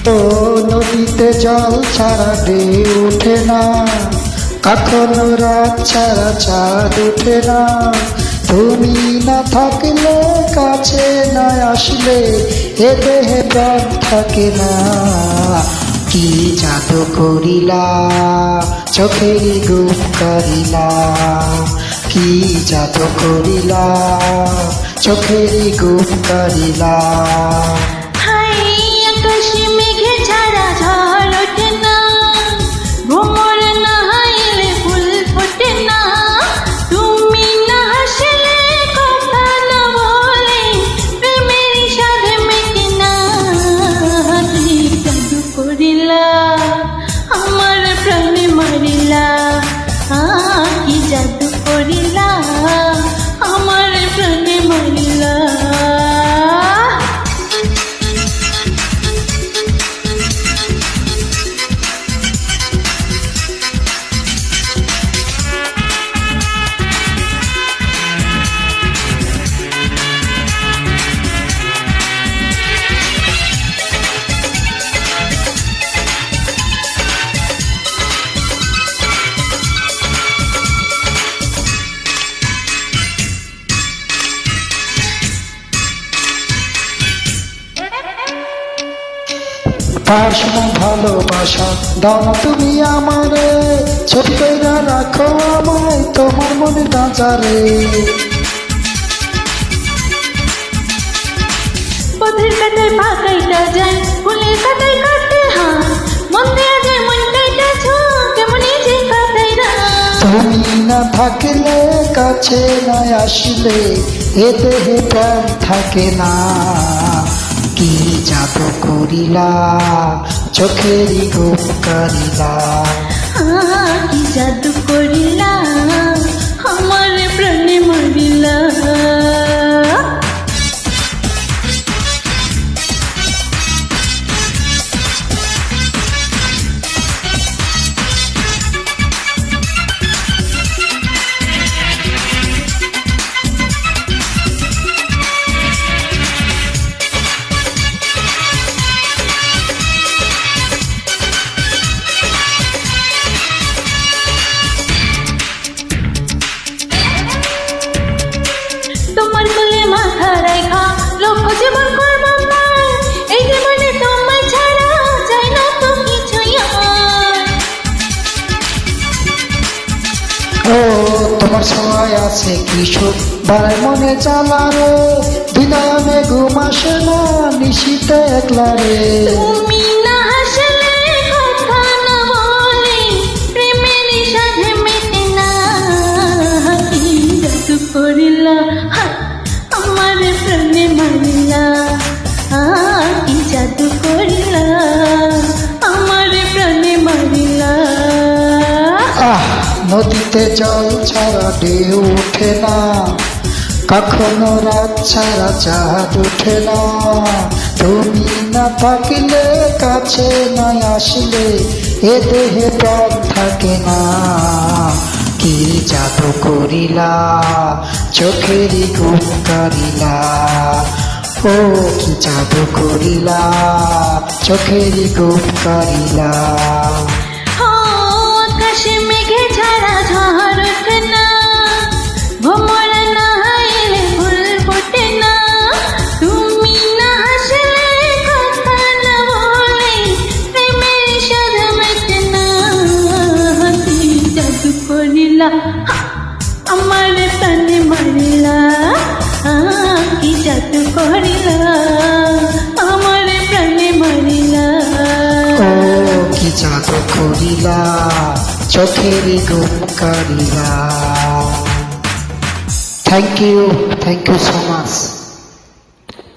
ও নদীতে জল ছাড়া ঢেউ ওঠে না, কখনো রাত ছাড়া চাঁদ ওঠে না। তুমি না থাকলে, কাছে না আসলে এ দেহে প্রাণ থাকে না। কি জাদু করিলা, চোখেরই গুম করিলা। কি জাদু করিলা, চোখেরই গুম করিলা। আমার প্রাণে মারিলা, কি জাদু করিলা, আমার প্রাণে মারিলা। পাশনা ভালোবাসা দাও না তুমি আমারে, ছবি কইরা রাখো আমায় তোমার মনে দাঁচারে। পথের কাটায় পা কাইটা যায়, ফুলের কাটায় কাটে হাত, মন দেয়া যায় মন কাইটা ছো, কেমনই যে কাটাই রাত। তুমি না থাকলে, কাছে না আসলে এ দেহে প্রাণ থাকে না। কি জাদু করিলা, চোখেরই গুম করিলা। কি জাদু করিলা, আমার প্রাণে মারিলা। তোমার কোলে মাথা রাখা লক্ষ্য জীবন করবো পার, এই জীবনে তোমায় ছাড়া চাই না তো কিছুই আমার। ও তোমার সবাই আছে কিশোর বাড়ায় মনে জ্বালা রে, হৃদয়ে ঘুম আসে না, নিশীতে একলা রে। তুমি না হাসলে, কথা না বলে, প্রেমের সাথে মেটে না। কি জাদু করিলা, আমার প্রাণে মারিলা। কি জাদু করিলা, আমার প্রাণে মারিলা। নদীতে জল ছাড়া ঢেউ ওঠে না, কখনো রাত ছাড়া চাঁদ ওঠে না। তুমি না থাকলে, কাছে না আসলে এ দেহে প্রাণ থাকে না। কি জাদু করিলা, চোখেরই গুম করিলা। ও কি জাদু করিলা, চোখেরই গুম করিলা। আকাশে মেঘে ছাড়া ঝড় ওঠে না, ভ্রমর না এলে ফুল ফোটে না। তুমি না হাসলে, কথা না বলে, প্রেমের স্বাদ মেটে না। কি জাদু করিলা, আমার প্রাণে মারিলা। কি জাদু করিলা, আমার প্রাণে মারিলা। ও কি জাদু করিলা, চোখেরই গুম করিলা। Thank you so much.